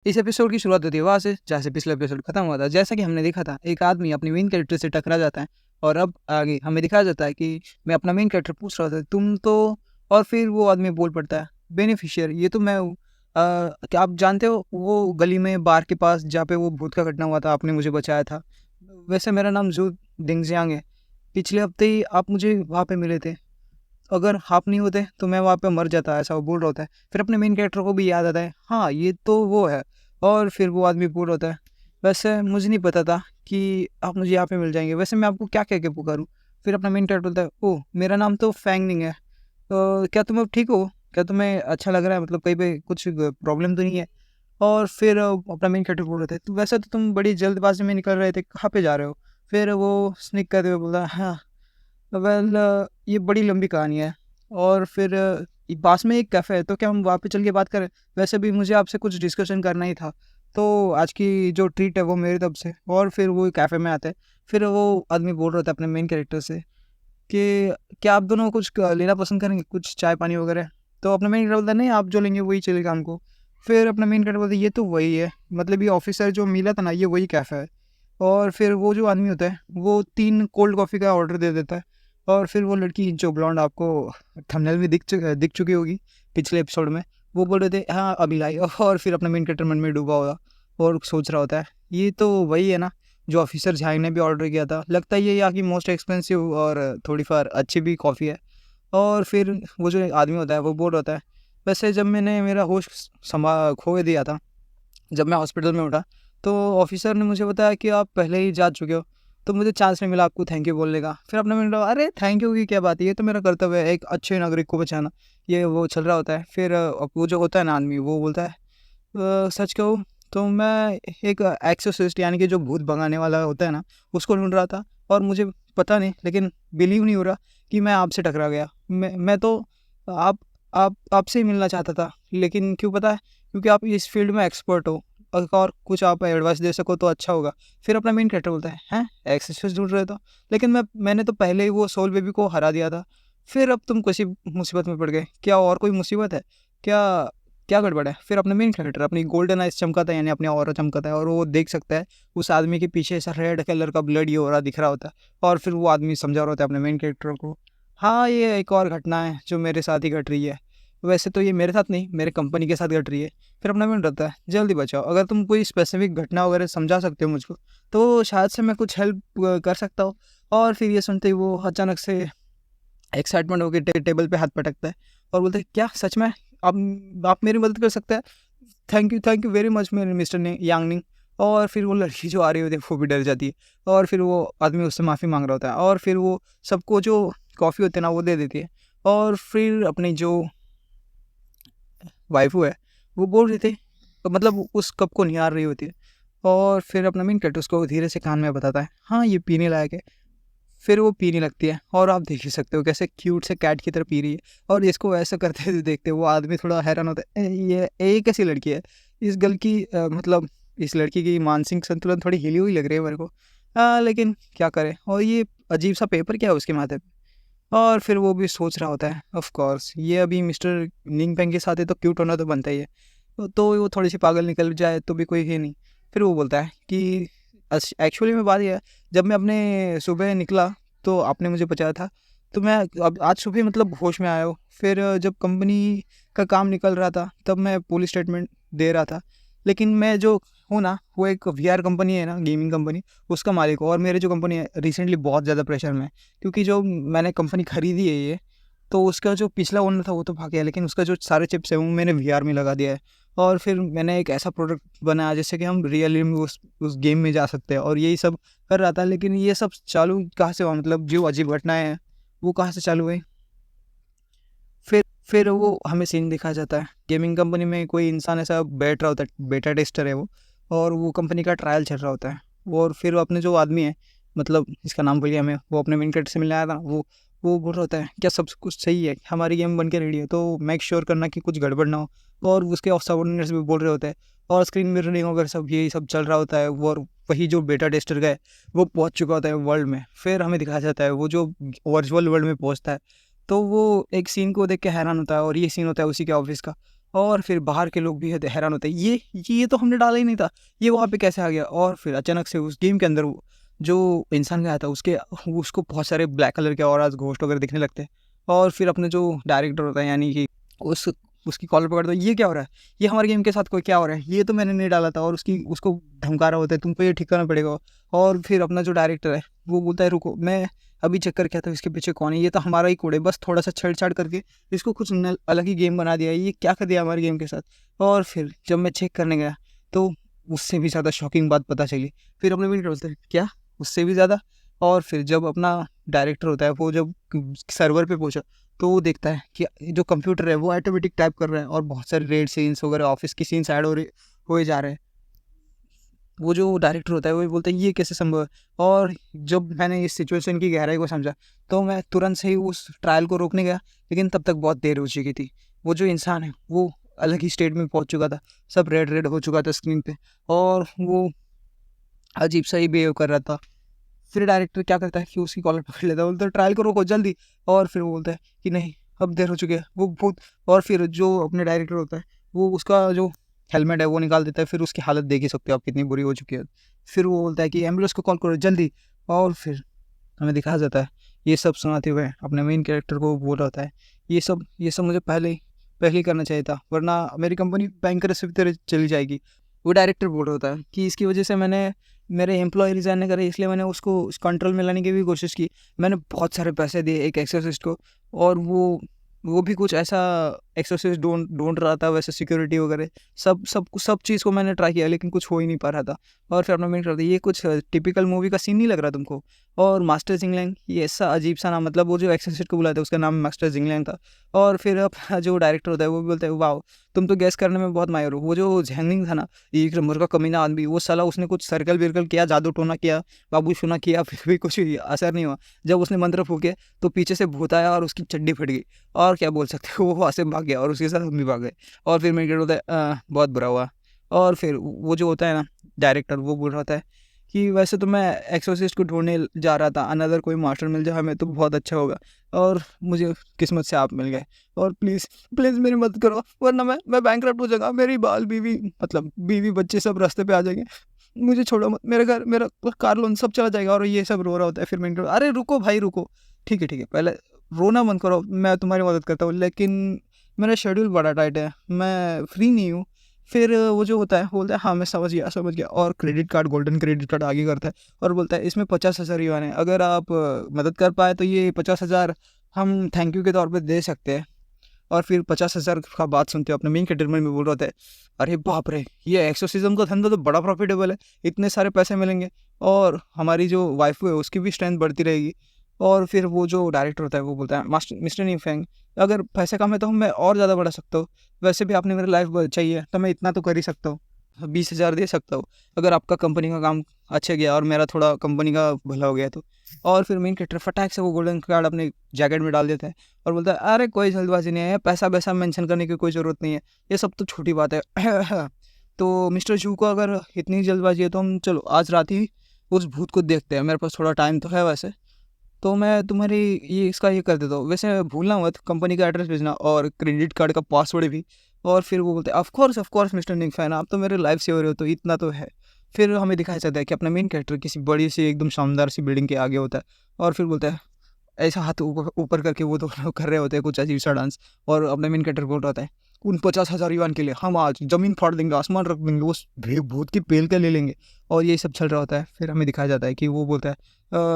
इस एपिसोड की शुरुआत होती है वहाँ से जहाँ से पिछला एपिसोड खत्म हुआ था। जैसा कि हमने देखा था, एक आदमी अपनी मेन कैरेक्टर से टकरा जाता है और अब आगे हमें दिखाया जाता है कि मैं अपना मेन कैरेक्टर पूछ रहा था तुम तो, और फिर वो आदमी बोल पड़ता है बेनिफिशियर ये तो मैं हूँ। क्या आप जानते हो वो गली में बार के पास जहाँ पे वो भूत का घटना हुआ था, आपने मुझे बचाया था। वैसे मेरा नाम जू डिंगजियांग है। पिछले हफ्ते ही आप मुझे वहाँ पे मिले थे। अगर आप नहीं होते तो मैं वहाँ पे मर जाता, ऐसा वो बोल रहा होता है। फिर अपने मेन कैरेक्टर को भी याद आता है, हाँ ये तो वो है। और फिर वो आदमी बोल रहा होता है, वैसे मुझे नहीं पता था कि आप मुझे यहाँ पे मिल जाएंगे, वैसे मैं आपको क्या कह के पुकारूँ। फिर अपना मेन कैरेक्टर बोलता है, ओह मेरा नाम तो फैंगनिंग है। तो क्या तुम अब ठीक हो? क्या तुम्हें अच्छा लग रहा है? मतलब कहीं पे कुछ प्रॉब्लम तो नहीं है? और फिर अपना मेन कैरेक्टर बोल रहे थे, तो वैसे तो तुम बड़ी जल्दबाजी में निकल रहे थे, कहाँ पे जा रहे हो? फिर वो स्निक करते हुए बोला, हाँ वेल ये बड़ी लंबी कहानी है। और फिर पास में एक कैफ़े है, तो क्या हम वहाँ पे चल के बात करें? वैसे भी मुझे आपसे कुछ डिस्कशन करना ही था, तो आज की जो ट्रीट है वो मेरी तरफ से। और फिर वो कैफ़े में आते हैं। फिर वो आदमी बोल रहा था अपने मेन कैरेक्टर से कि क्या आप दोनों कुछ लेना पसंद करेंगे, कुछ चाय पानी वगैरह? तो अपना मेन कैरेक्टर बोलता है, नहीं आप जो लेंगे वही चलेगा हमको। फिर अपना मेन कैरेक्टर बोलता है, ये तो वही है, मतलब ये ऑफिसर जो मिला था ना, ये वही कैफ़े है। और फिर वो जो आदमी होता है वो 3 कोल्ड कॉफ़ी का ऑर्डर दे देता है। और फिर वो लड़की जो ब्लॉन्ड आपको थंबनेल में दिख चुकी होगी पिछले एपिसोड में, वो बोल रहे थे हाँ अभी लाई। और फिर अपना मेन कैरेक्टर मन में डूबा होगा और सोच रहा होता है, ये तो वही है ना जो ऑफिसर झांग ने भी ऑर्डर किया था। लगता है ये यहाँ की मोस्ट एक्सपेंसिव और थोड़ी फार अच्छी भी कॉफ़ी है। और फिर वो जो आदमी होता है वो बोल रहा होता है, वैसे जब मैंने मेरा होश खो दिया था, जब मैं हॉस्पिटल में उठा, तो ऑफिसर ने मुझे बताया कि आप पहले ही जा चुके हो, तो मुझे चांस नहीं मिला आपको थैंक यू बोलने का। फिर अपने मैंने कहा, अरे थैंक यू की क्या बात है, ये तो मेरा कर्तव्य है एक अच्छे नागरिक को बचाना। ये वो चल रहा होता है। फिर वो जो होता है ना आदमी, वो बोलता है, सच कहूँ तो मैं एक एक्सोसिस्ट यानी कि जो भूत भगाने वाला होता है ना, उसको ढूंढ रहा था। और मुझे पता नहीं, लेकिन बिलीव नहीं हो रहा कि मैं आपसे टकरा गया। मैं तो आप आपसे ही मिलना चाहता था, लेकिन क्यों पता है? क्योंकि आप इस फील्ड में एक्सपर्ट हो, और कुछ आप एडवाइस दे सको तो अच्छा होगा। फिर अपना मेन कैरेक्टर बोलता है, हैं एक्सरसाइज ढूंढ रहे तो, लेकिन मैंने तो पहले ही वो सोल बेबी को हरा दिया था। फिर अब तुम किसी मुसीबत में पड़ गए क्या? और कोई मुसीबत है क्या? क्या गड़बड़ है? फिर अपना मेन कैरेक्टर अपनी गोल्डन आइज चमकाता है, यानी अपनी ऑरा चमकाता है, और वो देख सकता है उस आदमी के पीछे ऐसा रेड कलर का ब्लड ये हो रहा दिख रहा होता है। और फिर वो आदमी समझा रहा होता है अपने मेन कैरेक्टर को, हाँ ये एक और घटना है जो मेरे साथ ही घट रही है। वैसे तो ये मेरे साथ नहीं, मेरे कंपनी के साथ घट रही है। फिर अपना मिनट रहता है, जल्दी बचाओ, अगर तुम कोई स्पेसिफिक घटना वगैरह समझा सकते हो मुझको, तो शायद से मैं कुछ हेल्प कर सकता हूँ। और फिर ये सुनते ही वो अचानक से एक्साइटमेंट होकर टेबल पे हाथ पटकता है और बोलते हैं, क्या सच में आप मेरी मदद कर सकते हैं? थैंक यू वेरी मच मेरे मिस्टर ने यांगनिंग। और फिर वो लड़की जो आ रही होती है वो भी डर जाती है। और फिर वो आदमी उससे माफ़ी मांग रहा होता है, और फिर वो सबको जो कॉफ़ी होती है ना वो दे देती है। और फिर अपनी जो वाइफू है वो बोल रही थी, तो मतलब उस कप को निहार रही होती है। और फिर अपना मेन कैरेक्टर उसको धीरे से कान में बताता है, हाँ ये पीने लायक है। फिर वो पीने लगती है, और आप देख ही सकते हो कैसे क्यूट से कैट की तरह पी रही है। और इसको ऐसा करते हुए देखते वो आदमी थोड़ा हैरान होता है, ये कैसी लड़की है? इस गर्ल की मतलब इस लड़की की मानसिक संतुलन थोड़ी हिली हुई लग रही है मेरे को। लेकिन क्या करें? और ये अजीब सा पेपर क्या है उसके माथे पे? और फिर वो भी सोच रहा होता है, ऑफ कोर्स ये अभी मिस्टर निंग पेंग के साथ है तो क्यूट होना तो बनता ही है। तो वो थोड़ी सी पागल निकल जाए तो भी कोई है नहीं। फिर वो बोलता है कि एक्चुअली में बात यह है, जब मैं अपने सुबह निकला तो आपने मुझे बचाया था, तो मैं अब आज सुबह मतलब होश में आया हूँ। फिर जब कंपनी का काम निकल रहा था तब मैं पुलिस स्टेटमेंट दे रहा था। लेकिन मैं जो हूँ ना, वो एक वीआर कंपनी है ना, गेमिंग कंपनी, उसका मालिक हूँ। और मेरे जो कंपनी है रिसेंटली बहुत ज़्यादा प्रेशर में है, क्योंकि जो मैंने कंपनी खरीदी है ये, तो उसका जो पिछला ओनर था वो तो भाग गया, लेकिन उसका जो सारे चिप्स है वो मैंने वीआर में लगा दिया है। और फिर मैंने एक ऐसा प्रोडक्ट बनाया जिससे कि हम रियली में उस गेम में जा सकते हैं, और यही सब कर रहा था। लेकिन ये सब चालू कहाँ से हुआ? मतलब जो अजीब घटनाएं हैं वो कहाँ से चालू हुई? फिर वो हमें सीन दिखाया जाता है, गेमिंग कंपनी में कोई इंसान ऐसा बैठ रहा होता है, बेटा टेस्टर है वो, और वो कंपनी का ट्रायल चल रहा होता है। और फिर अपने जो आदमी है, मतलब इसका नाम भूल गया मैं, वो अपने मेन कैरेक्टर से मिलने आया था, वो बोल रहा होता है, क्या सब कुछ सही है? हमारी गेम बन के रेडी है, तो मेक श्योर करना कि कुछ गड़बड़ ना हो। और उसके सबॉर्डिनेट्स भी बोल रहे होते हैं, और स्क्रीन मिररिंग वगैरह सब यही सब चल रहा होता है। और वही जो बेटा टेस्टर का है वो पहुंच चुका होता है वर्ल्ड में। फिर हमें दिखाया जाता है वो जो वर्चुअल वर्ल्ड में पहुंचता है, तो वो एक सीन को देख के हैरान होता है, और ये सीन होता है उसी के ऑफिस का। और फिर बाहर के लोग भी हैरान होते हैं, ये तो हमने डाला ही नहीं था, ये वहाँ पे कैसे आ गया। और फिर अचानक से उस गेम के अंदर जो इंसान गया था उसको बहुत सारे ब्लैक कलर के और घोस्ट वगैरह दिखने लगते हैं। और फिर अपने जो डायरेक्टर होता है, यानी कि उस उसकी कॉलर पकड़ता है, ये क्या हो रहा है, ये हमारे गेम के साथ कोई क्या हो रहा है, ये तो मैंने नहीं डाला था। और उसको धमका रहा होता है, तुमको ये ठीक करना पड़ेगा। और फिर अपना जो डायरेक्टर है वो बोलता है, रुको, मैं अभी चेक करके आता हूँ इसके पीछे कौन है, ये तो हमारा ही कोड है, बस थोड़ा सा छेड़छाड़ करके इसको कुछ अलग ही गेम बना दिया है, ये क्या कर दिया हमारे गेम के साथ। और फिर जब मैं चेक करने गया तो उससे भी ज़्यादा शॉकिंग बात पता चली। फिर अपने मिनट बोलते हैं, क्या, उससे भी ज़्यादा। और फिर जब अपना डायरेक्टर होता है वो जब सर्वर पे पहुंचा तो वो देखता है कि जो कंप्यूटर है वो ऑटोमेटिक टाइप कर रहा है और बहुत सारे रेड सीन्स वगैरह ऑफिस की सीन्स ऐड हुए जा रहे हैं। वो जो डायरेक्टर होता है वो बोलता है, ये कैसे संभव है। और जब मैंने इस सिचुएशन की गहराई को समझा तो मैं तुरंत से ही उस ट्रायल को रोकने गया, लेकिन तब तक बहुत देर हो चुकी थी। वो जो इंसान है वो अलग ही स्टेट में पहुंच चुका था, सब रेड रेड हो चुका था स्क्रीन पे, और वो अजीब सा ही बिहेव कर रहा था। फिर डायरेक्टर क्या करता है कि उसकी कॉलर पकड़ लेता है, बोलता है ट्रायल को रोको जल्दी। और फिर वो बोलता है कि नहीं, अब देर हो चुकी है, वो बहुत। और फिर जो अपने डायरेक्टर होता है वो उसका जो हेलमेट है वो निकाल देता है, फिर उसकी हालत देख ही सकते हो आप कितनी बुरी हो चुकी है। फिर वो बोलता है कि एम्बुलेंस को कॉल करो जल्दी। और फिर हमें दिखाया जाता है ये सब सुनाते हुए अपने मेन कैरेक्टर को बोल रहा होता है, ये सब मुझे पहले ही करना चाहिए था, वरना मेरी कंपनी बैंकरप्सी की तरह चली जाएगी। वो डायरेक्टर बोल रहा होता है कि इसकी वजह से मेरे एम्प्लॉय रिजाइन नहीं करे, इसलिए मैंने उसको उस कंट्रोल में लाने की भी कोशिश की। मैंने बहुत सारे पैसे दिए एक एक्सोसिस्ट को, और वो भी कुछ ऐसा एक्सोसिस्ट ढूंढ रहा था, वैसे सिक्योरिटी वगैरह सब चीज़ को मैंने ट्राई किया, लेकिन कुछ हो ही नहीं पा रहा था। और फिर अपना मेन करता, ये कुछ टिपिकल मूवी का सीन नहीं लग रहा तुमको। और मास्टर जिंगलैंग, ये ऐसा अजीब सा नाम, मतलब वो जो एक्सोसिस्ट को बुलाया था उसका नाम मास्टर जिंगलैंग था। और फिर अपना जो डायरेक्टर होता है वो भी बोलता है, वाह, तुम तो गैस करने में बहुत माहिर हो। वो जो झैंगिंग था ना, एक नंबर का कमीना आदमी, वो साला उसने कुछ सर्कल विर्कल किया, जादू टोना किया, बाबू शोना किया, फिर भी कुछ असर नहीं हुआ। जब उसने मंत्र फूके तो पीछे से भूत आया और उसकी चड्डी फट गई। और क्या बोल सकते हो, वो वहाँ से भाग गया और उसके साथ हम भी भाग गए। और फिर मेरे होता है, बहुत बुरा हुआ। और फिर वो जो होता है ना डायरेक्टर, वो बोल रहा होता है कि वैसे तो मैं एक्सोसिस्ट को ढूंढने जा रहा था, अनदर कोई मास्टर मिल जाए हमें तो बहुत अच्छा होगा, और मुझे किस्मत से आप मिल गए। और प्लीज़ प्लीज़ मेरी मदद करो, वरना मैं बैंकरप्ट हो जाऊंगा, मेरी बाल बीवी, मतलब बीवी बच्चे सब रास्ते पे आ जाएंगे, मुझे छोड़ो मत, मेरे घर, मेरा कार लोन सब चला जाएगा। और ये सब रो रहा होता है। फिर मैं, अरे रुको भाई रुको, ठीक है, पहले रोना बंद करो, मैं तुम्हारी मदद करता हूँ, लेकिन मेरा शेड्यूल बड़ा टाइट है, मैं फ्री नहीं हूँ। फिर वो जो होता है वो बोलता है, हाँ मैं समझ गया। और credit card, golden credit card आगे करता है और बोलता है, इसमें 50,000 युआन है, अगर आप मदद कर पाए तो ये 50,000 हम थैंक यू के तौर पे दे सकते हैं। और फिर 50,000 का बात सुनते हो अपने मेन कैरेक्टर में बोल रहा होता है, अरे बाप रे, ये एक्सोसिज्म का धंधा तो बड़ा प्रॉफिटेबल है, इतने सारे पैसे मिलेंगे, और हमारी जो वाइफ है उसकी भी स्ट्रेंथ बढ़ती रहेगी। और फिर वो जो डायरेक्टर होता है वो बोलता है, मिस्टर नीफेंग, अगर पैसे कम है तो मैं और ज़्यादा बढ़ा सकता हूँ, वैसे भी आपने मेरी लाइफ बचाई है तो मैं इतना तो कर ही सकता हूँ, 20,000 दे सकता हूँ, अगर आपका कंपनी का काम अच्छा गया और मेरा थोड़ा कंपनी का भला हो गया तो। और फिर मेन कैरेक्टर फटाक से वो गोल्डन कार्ड अपने जैकेट में डाल देता है और बोलता है, अरे कोई जल्दबाजी नहीं है, पैसा वैसा मेंशन करने की कोई ज़रूरत नहीं है, ये सब तो छोटी बात है। तो मिस्टर जू को अगर इतनी जल्दबाजी है तो हम चलो आज रात ही उस भूत को देखते हैं, मेरे पास थोड़ा टाइम तो है वैसे, तो मैं तुम्हारी ये कर देता हूँ, वैसे भूलना मत कंपनी का एड्रेस भेजना और क्रेडिट कार्ड का पासवर्ड भी। और फिर वो बोलते हैं, of course mister Nick fan, आप तो मेरे लाइफ सेवर हो तो इतना तो है। फिर हमें दिखाया जाता है कि अपना मेन कैरेक्टर किसी बड़ी सी एकदम शानदार सी बिल्डिंग के आगे होता है, और फिर बोलता है, ऐसा हाथ ऊपर ऊपर करके वो दोनों कर रहे होते हैं कुछ अजीब सा डांस, और अपने मेन कैरेक्टर बोल रहा होता है, उन 50,000 युआन के लिए हम आज ज़मीन फाड़ देंगे, आसमान रख देंगे, उस भूत की पेल के ले लेंगे। और ये सब चल रहा होता है। फिर हमें दिखाया जाता है कि वो बोलता है,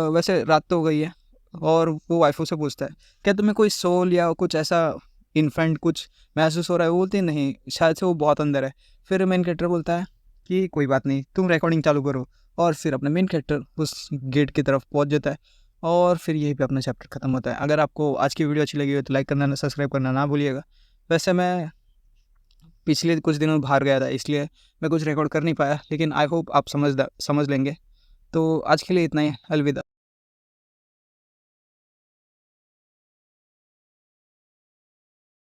वैसे रात तो हो गई है, और वो वाइफों से पूछता है, क्या तुम्हें कोई सोल या कुछ ऐसा इन्फेंट कुछ महसूस हो रहा है। वो बोलती है, नहीं, शायद से वो बहुत अंदर है। फिर मेन कैरेक्टर बोलता है कि कोई बात नहीं, तुम रिकॉर्डिंग चालू करो। और फिर अपना मेन कैरेक्टर उस गेट की तरफ पहुंच जाता है, और फिर यही पे अपना चैप्टर ख़त्म होता है। अगर आपको आज की वीडियो अच्छी लगी हो तो लाइक करना, सब्सक्राइब करना ना भूलिएगा। वैसे मैं पिछले कुछ दिनों में बाहर गया था, इसलिए मैं कुछ रिकॉर्ड कर नहीं पाया, लेकिन आई होप आप समझ लेंगे। तो आज के लिए इतना ही, अलविदा।